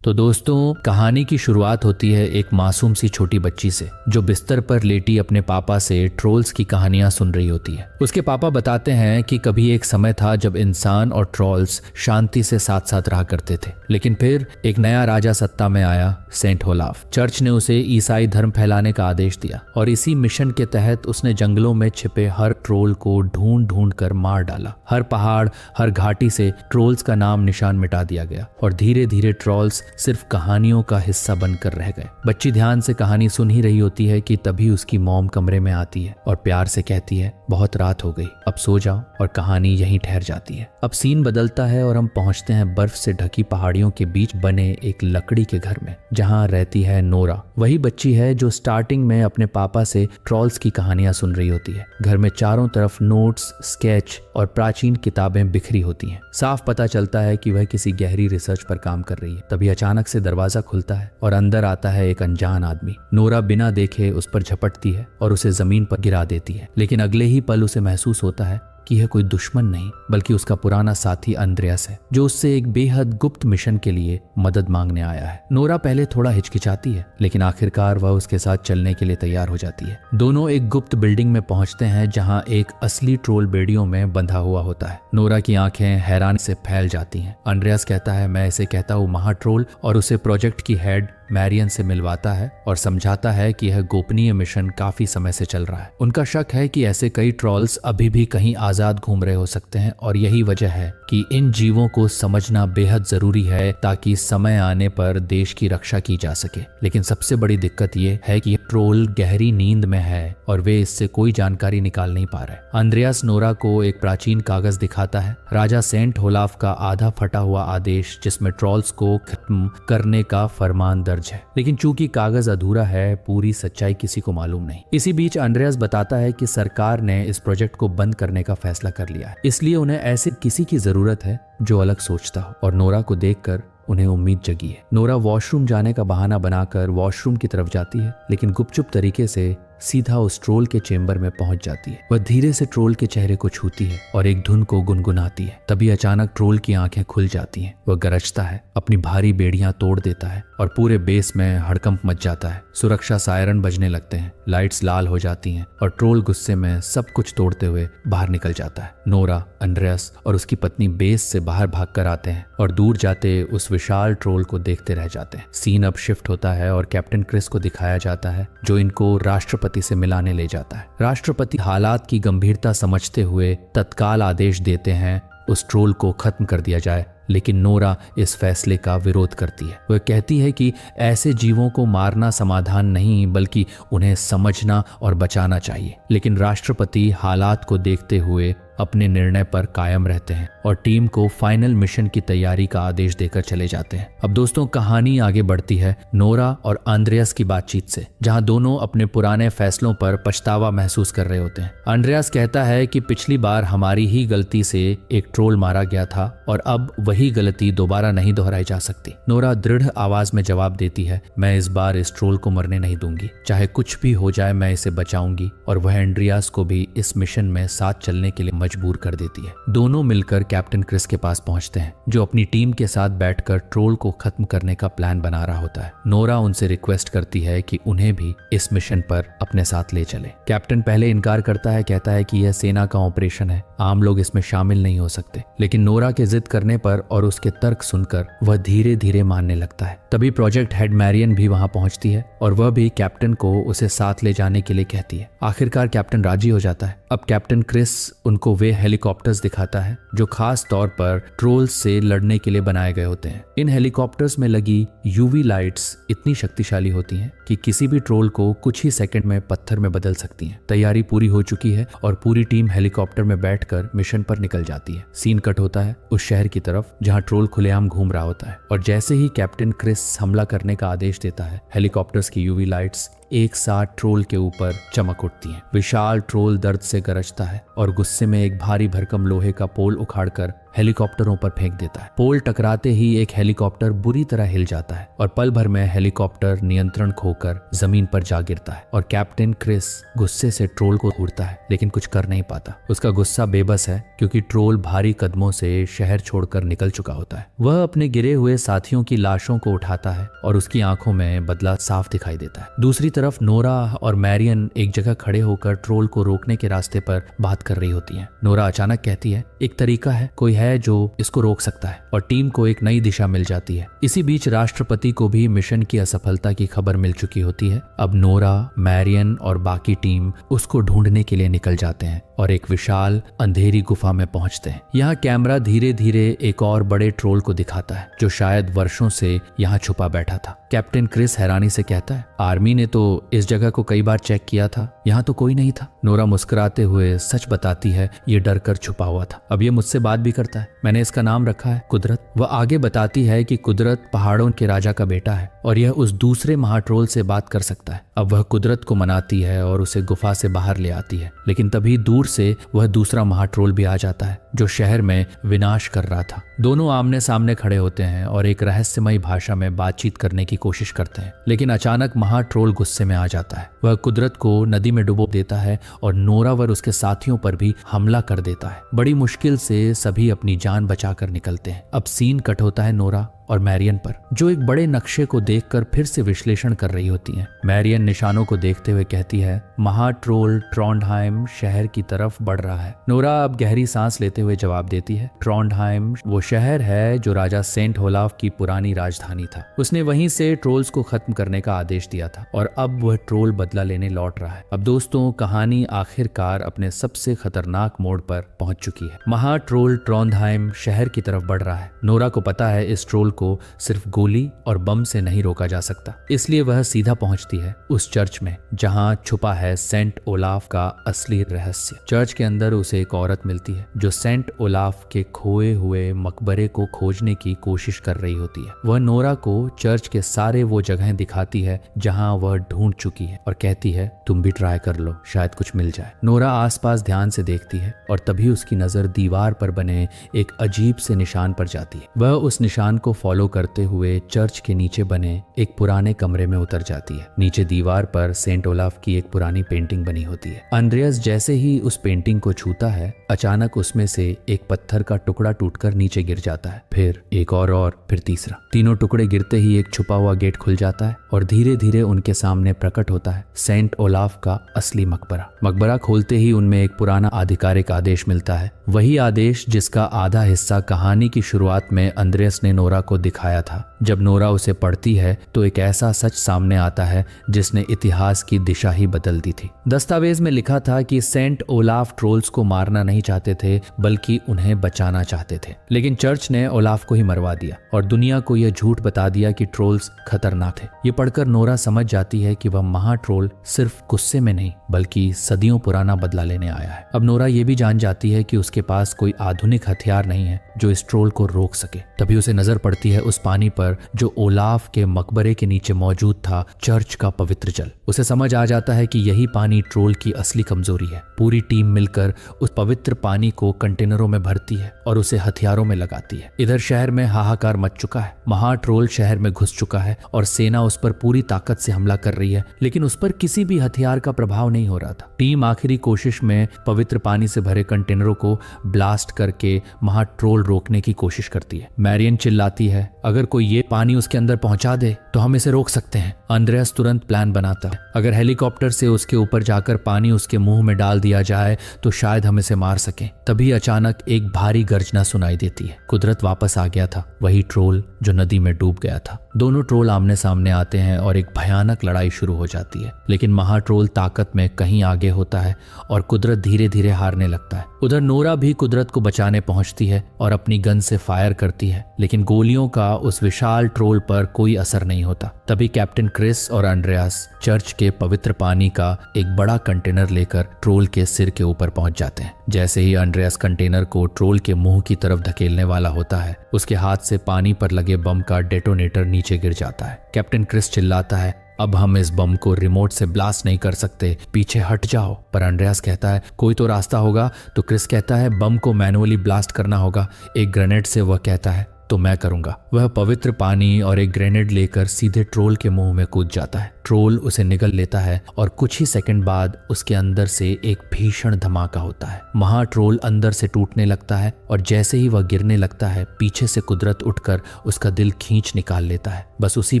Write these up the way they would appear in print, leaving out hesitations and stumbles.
तो दोस्तों, कहानी की शुरुआत होती है एक मासूम सी छोटी बच्ची से जो बिस्तर पर लेटी अपने पापा से ट्रोल्स की कहानियां सुन रही होती है। उसके पापा बताते हैं कि कभी एक समय था जब इंसान और ट्रोल्स शांति से साथ साथ रहा करते थे, लेकिन फिर एक नया राजा सत्ता में आया, सेंट ओलाफ। चर्च ने उसे ईसाई धर्म फैलाने का आदेश दिया और इसी मिशन के तहत उसने जंगलों में छिपे हर ट्रोल को ढूंढ ढूंढ कर मार डाला। हर पहाड़, हर घाटी से ट्रोल्स का नाम निशान मिटा दिया गया और धीरे धीरे ट्रोल्स सिर्फ कहानियों का हिस्सा बनकर रह गए। बच्ची ध्यान से कहानी सुन ही रही होती है कि तभी उसकी मॉम कमरे में आती है और प्यार से कहती है, बहुत रात हो गई, अब सो जाओ, और कहानी यहीं ठहर जाती है। अब सीन बदलता है और हम पहुंचते हैं बर्फ से ढकी पहाड़ियों के बीच बने एक लकड़ी के घर में, जहां रहती है नोरा। वही बच्ची है जो स्टार्टिंग में अपने पापा से ट्रोल्स की कहानियां सुन रही होती है। घर में चारों तरफ नोट्स, स्केच और प्राचीन किताबें बिखरी होती हैं। साफ पता चलता है कि वह किसी गहरी रिसर्च पर काम कर रही है। तभी अचानक से दरवाजा खुलता है और अंदर आता है एक अनजान आदमी। नोरा बिना देखे उस पर झपटती है और उसे जमीन पर गिरा देती है, लेकिन अगले ही पल उसे महसूस होता है कि यह कोई दुश्मन नहीं बल्कि उसका पुराना साथी अंद्रेयास है, जो उससे एक बेहद गुप्त मिशन के लिए मदद मांगने आया है। नोरा पहले थोड़ा हिचकिचाती है, लेकिन आखिरकार वह उसके साथ चलने के लिए तैयार हो जाती है। दोनों एक गुप्त बिल्डिंग में पहुंचते हैं जहां एक असली ट्रोल बेड़ियों में बंधा हुआ होता है। नोरा की आंखें हैरानी से फैल जाती हैं। अंद्रेयास कहता है, मैं इसे कहता हूँ महा ट्रोल, और उसे प्रोजेक्ट की हेड मैरियन से मिलवाता है और समझाता है कि यह गोपनीय मिशन काफी समय से चल रहा है। उनका शक है कि ऐसे कई ट्रोल्स अभी भी कहीं आजाद घूम रहे हो सकते हैं और यही वजह है कि इन जीवों को समझना बेहद जरूरी है ताकि समय आने पर देश की रक्षा की जा सके। लेकिन सबसे बड़ी दिक्कत ये है कि ट्रोल गहरी नींद में है और वे इससे कोई जानकारी निकाल नहीं पा रहे। अंद्रेयास नोरा को एक प्राचीन कागज दिखाता है, राजा सेंट ओलाफ का आधा फटा हुआ आदेश, जिसमें ट्रोल्स को खत्म करने का फरमान दर्ज है। लेकिन चूंकि कागज अधूरा है, पूरी सच्चाई किसी को मालूम नहीं। इसी बीच अंद्रेयास बताता है कि सरकार ने इस प्रोजेक्ट को बंद करने का फैसला कर लिया है, इसलिए उन्हें ऐसे किसी की जरूरत है जो अलग सोचता हो। और नोरा को देखकर उन्हें उम्मीद जगी है। नोरा वॉशरूम जाने का बहाना बनाकर वॉशरूम की तरफ जाती है, लेकिन गुपचुप तरीके से सीधा उस ट्रोल के चेंबर में पहुंच जाती है। वह धीरे से ट्रोल के चेहरे को छूती है और एक धुन को गुनगुनाती है। तभी अचानक ट्रोल की आंखें खुल जाती हैं। वह गरजता है, अपनी भारी बेड़ियां तोड़ देता है और पूरे बेस में हड़कंप मच जाता है। सुरक्षा सायरन बजने लगते हैं, लाइट्स लाल हो जाती हैं और ट्रोल गुस्से में सब कुछ तोड़ते हुए बाहर निकल जाता है। नोरा, अंद्रेयास और उसकी पत्नी बेस से बाहर भागकर आते हैं और दूर जाते उस विशाल ट्रोल को देखते रह जाते हैं। सीन अब शिफ्ट होता है और कैप्टन क्रिस को दिखाया जाता है, जो इनको राष्ट्रपति से मिलाने ले जाता है। राष्ट्रपति हालात की गंभीरता समझते हुए तत्काल आदेश देते हैं उस ट्रोल को खत्म कर दिया जाए, लेकिन नोरा इस फैसले का विरोध करती है। वह कहती है कि ऐसे जीवों को मारना समाधान नहीं बल्कि उन्हें समझना और बचाना चाहिए। लेकिन राष्ट्रपति हालात को देखते हुए अपने निर्णय पर कायम रहते हैं और टीम को फाइनल मिशन की तैयारी का आदेश देकर चले जाते हैं। अब दोस्तों, कहानी आगे बढ़ती है नोरा और अंद्रेयास की बातचीत से, जहां दोनों अपने पुराने फैसलों पर पछतावा महसूस कर रहे होते हैं। अंद्रेयास कहता है कि पिछली बार हमारी ही गलती से एक ट्रोल मारा गया था और अब वही गलती दोबारा नहीं दोहराई जा सकती। नोरा दृढ़ आवाज में जवाब देती है, मैं इस बार इस ट्रोल को मरने नहीं दूंगी, चाहे कुछ भी हो जाए मैं इसे बचाऊंगी। और वह अंद्रेयास को भी इस मिशन में साथ चलने के लिए मजबूर कर देती है। दोनों मिलकर कैप्टन क्रिस के पास पहुंचते हैं, जो अपनी टीम के साथ बैठकर ट्रोल को खत्म करने का प्लान बना रहा होता है। नोरा उनसे रिक्वेस्ट करती है कि उन्हें भी इस मिशन पर अपने साथ ले चले। कैप्टन पहले इनकार करता है, कहता है कि यह सेना का ऑपरेशन है, आम लोग इसमें शामिल नहीं हो सकते। लेकिन नोरा के जिद करने पर और उसके तर्क सुनकर वह धीरे धीरे मानने लगता है। तभी प्रोजेक्ट हेड मैरियन भी वहां पहुंचती है और वह भी कैप्टन को उसे साथ ले जाने के लिए कहती है। आखिरकार कैप्टन राजी हो जाता है। अब कैप्टन क्रिस उनको वे हेलीकॉप्टर्स दिखाता है जो खास तौर पर ट्रोल्स से लड़ने के लिए बनाए गए होते हैं। इन हेलीकॉप्टर्स में लगी यूवी लाइट्स इतनी शक्तिशाली होती हैं कि किसी भी ट्रोल को कुछ ही सेकंड में पत्थर में बदल सकती हैं। तैयारी पूरी हो चुकी है और पूरी टीम हेलीकॉप्टर में बैठकर मिशन पर निकल जाती है। सीन कट होता है उस शहर की तरफ जहां ट्रोल खुलेआम घूम रहा होता है और जैसे ही कैप्टन क्रिस हमला करने का आदेश देता है, हेलीकॉप्टर्स की यूवी लाइट्स एक साथ ट्रोल के ऊपर चमक उठती हैं। विशाल ट्रोल दर्द से गरजता है और गुस्से में एक भारी भरकम लोहे का पोल उखाड़कर हेलीकॉप्टरों पर फेंक देता है। पोल टकराते ही एक हेलीकॉप्टर बुरी तरह हिल जाता है और पल भर में हेलीकॉप्टर नियंत्रण खोकर जमीन पर जा गिरता है और कैप्टन क्रिस गुस्से से ट्रोल को घूरता है, लेकिन कुछ कर नहीं पाता। उसका गुस्सा बेबस है क्योंकि ट्रोल भारी कदमों से शहर छोड़कर निकल चुका होता है। वह अपने गिरे हुए साथियों की लाशों को उठाता है और उसकी आंखों में बदला साफ दिखाई देता है। दूसरी तरफ नोरा और मैरियन एक जगह खड़े होकर ट्रोल को रोकने के रास्ते पर बात कर रही होती हैं। नोरा अचानक कहती है, एक तरीका है, कोई है जो इसको रोक सकता है, और टीम को एक नई दिशा मिल जाती है। इसी बीच राष्ट्रपति को भी मिशन की असफलता की खबर मिल चुकी होती है। अब नोरा, मैरियन और बाकी टीम उसको ढूंढने के लिए निकल जाते हैं और एक विशाल अंधेरी गुफा में पहुंचते हैं। यहाँ कैमरा धीरे धीरे एक और बड़े ट्रोल को दिखाता है जो शायद वर्षों से यहाँ छुपा बैठा था। कैप्टन क्रिस हैरानी से कहता है, आर्मी ने तो इस जगह को कई बार चेक किया था, यहाँ तो कोई नहीं था। नोरा मुस्कुराते हुए सच बताती है, ये डर कर छुपा हुआ था। अब ये मुझसे बात भी करता है। मैंने इसका नाम रखा है कुदरत। वह आगे बताती है कि कुदरत पहाड़ों के राजा का बेटा है और यह उस दूसरे महाट्रोल से बात कर सकता है। अब वह कुदरत को मनाती है और उसे गुफा से बाहर ले आती है, लेकिन तभी दूर से वह दूसरा महाट्रोल भी आ जाता है जो शहर में विनाश कर रहा था। दोनों आमने सामने खड़े होते हैं और एक रहस्यमयी भाषा में बातचीत करने की कोशिश करते हैं, लेकिन अचानक महाट्रोल गुस्से में आ जाता है। वह कुदरत को नदी में डुबो देता है और नोरा व उसके साथियों पर भी हमला कर देता है। बड़ी मुश्किल से सभी अपनी जान बचाकर निकलते हैं। अब सीन कट होता है नोरा और मैरियन पर, जो एक बड़े नक्शे को देखकर फिर से विश्लेषण कर रही होती हैं। मैरियन निशानों को देखते हुए कहती है, महाट्रोल ट्रॉन्डहाइम शहर की तरफ बढ़ रहा है। नोरा अब गहरी सांस लेते हुए जवाब देती है, ट्रॉन्डहाइम वो शहर है जो राजा सेंट ओलाफ की पुरानी राजधानी था। उसने वहीं से ट्रोल्स को खत्म करने का आदेश दिया था और अब वह ट्रोल बदला लेने लौट रहा है। अब दोस्तों, कहानी आखिरकार अपने सबसे खतरनाक मोड़ पर पहुंच चुकी है। महाट्रोल ट्रॉन्डहाइम शहर की तरफ बढ़ रहा है। नोरा को पता है इस ट्रोल को सिर्फ गोली और बम से नहीं रोका जा सकता, इसलिए वह सीधा पहुंचती है उस चर्च में जहां छुपा है सेंट ओलाफ का असली रहस्य। चर्च के अंदर उसे एक औरत मिलती है जो सेंट ओलाफ के खोए हुए मकबरे को खोजने की कोशिश कर रही होती है। वह नोरा को चर्च के सारे वो जगहें दिखाती है जहां वह ढूंढ चुकी है और कहती है, तुम भी ट्राई कर लो, शायद कुछ मिल जाए। नोरा आसपास ध्यान से देखती है और तभी उसकी नजर दीवार पर बने एक अजीब से निशान पर जाती है। वह उस निशान को फॉलो करते हुए चर्च के नीचे बने एक पुराने कमरे में उतर जाती है। नीचे दीवार पर सेंट ओलाफ की एक पुरानी पेंटिंग बनी होती है। अंद्रेयास जैसे ही उस पेंटिंग को छूता है, अचानक उसमें से एक पत्थर का टुकड़ा टूटकर नीचे गिर जाता है, फिर एक और फिर तीसरा। तीनों टुकड़े गिरते ही एक छुपा हुआ गेट खुल जाता है और धीरे धीरे उनके सामने प्रकट होता है सेंट ओलाफ का असली मकबरा। मकबरा खोलते ही उनमें एक पुराना आधिकारिक आदेश मिलता है, वही आदेश जिसका आधा हिस्सा कहानी की शुरुआत में अंद्रेयास ने नोरा को दिखाया था। जब नोरा उसे पढ़ती है तो एक ऐसा सच सामने आता है जिसने इतिहास की दिशा ही बदल दी थी। दस्तावेज में लिखा था कि सेंट ओलाफ ट्रोल्स को मारना नहीं चाहते थे, बल्कि उन्हें बचाना चाहते थे, लेकिन चर्च ने ओलाफ को ही मरवा दिया और दुनिया को यह झूठ बता दिया कि ट्रोल्स खतरनाक थे। ये पढ़कर नोरा समझ जाती है कि वह महाट्रोल सिर्फ गुस्से में नहीं बल्कि सदियों पुराना बदला लेने आया है। अब नोरा ये भी जान जाती है कि उसके पास कोई आधुनिक हथियार नहीं है जो इस ट्रोल को रोक सके। तभी उसे नजर पड़ती है उस पानी पर जो ओलाफ के मकबरे के नीचे मौजूद था, चर्च का पवित्र जल। उसे समझ आ जाता है कि यही पानी ट्रोल की असली कमजोरी है। पूरी टीम मिलकर उस पवित्र पानी को कंटेनरों में भरती है और उसे हथियारों में लगाती है। इधर शहर में हाहाकार मच चुका है। महाट्रोल शहर में घुस चुका है और सेना उस पर पूरी ताकत से हमला कर रही है, लेकिन उस पर किसी भी हथियार का प्रभाव नहीं हो रहा था। टीम आखिरी कोशिश में पवित्र पानी से भरे कंटेनरों को ब्लास्ट करके महाट्रोल रोकने की कोशिश करती है। मैरियन चिल्लाती है, अगर कोई ये पानी उसके अंदर पहुंचा दे तो हम इसे रोक सकते हैं। अंद्रेयास तुरंत प्लान बनाता है, अगर हेलीकॉप्टर से उसके ऊपर जाकर पानी उसके मुंह में डाल दिया जाए तो शायद हम इसे मार सकें। तभी अचानक एक भारी गर्जना सुनाई देती है। कुदरत वापस आ गया था, वही ट्रोल जो नदी में डूब गया था। दोनों ट्रोल आमने सामने आते हैं और एक भयानक लड़ाई शुरू हो जाती है, लेकिन महाट्रोल ताकत में कहीं आगे होता है और कुदरत धीरे धीरे हारने लगता है। उधर नोरा भी कुदरत को बचाने पहुंचती है और अपनी गन से फायर करती है, लेकिन गोलियों का उस विशाल ट्रोल पर कोई असर नहीं होता। तभी कैप्टन क्रिस और अंद्रेयास चर्च के पवित्र पानी का एक बड़ा कंटेनर लेकर ट्रोल के सिर के ऊपर पहुंच जाते हैं। जैसे ही अंद्रेयास कंटेनर को ट्रोल के मुंह की तरफ धकेलने वाला होता है, उसके हाथ से पानी पर लगे बम का डेटोनेटर नीचे गिर जाता है। कैप्टन क्रिस चिल्लाता है, अब हम इस बम को रिमोट से ब्लास्ट नहीं कर सकते, पीछे हट जाओ। पर अंड्रेयास कहता है कोई तो रास्ता होगा। तो क्रिस कहता है बम को मैनुअली ब्लास्ट करना होगा एक ग्रेनेड से। वह कहता है तो मैं करूंगा। वह पवित्र पानी और एक ग्रेनेड लेकर सीधे ट्रोल के मुंह में कूद जाता है। ट्रोल उसे निगल लेता है और कुछ ही सेकंड बाद उसके अंदर से एक भीषण धमाका होता है। महा ट्रोल अंदर से टूटने लगता है और जैसे ही वह गिरने लगता है पीछे से कुदरत उठकर उसका दिल खींच निकाल लेता है। बस उसी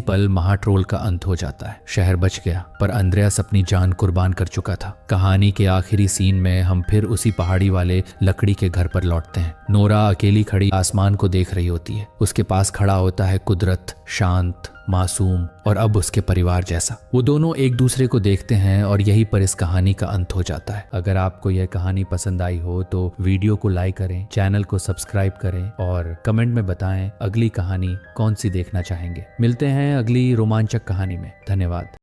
पल महा ट्रोल का अंत हो जाता है। शहर बच गया पर अंद्रयास अपनी जान कुर्बान कर चुका था। कहानी के आखिरी सीन में हम फिर उसी पहाड़ी वाले लकड़ी के घर पर लौटते हैं। नोरा अकेली खड़ी आसमान को देख रही होती है। उसके पास खड़ा होता है कुदरत, शांत, मासूम और अब उसके परिवार जैसा। वो दोनों एक दूसरे को देखते हैं और यहीं पर इस कहानी का अंत हो जाता है। अगर आपको यह कहानी पसंद आई हो तो वीडियो को लाइक करें, चैनल को सब्सक्राइब करें और कमेंट में बताएं अगली कहानी कौन सी देखना चाहेंगे। मिलते हैं अगली रोमांचक कहानी में। धन्यवाद।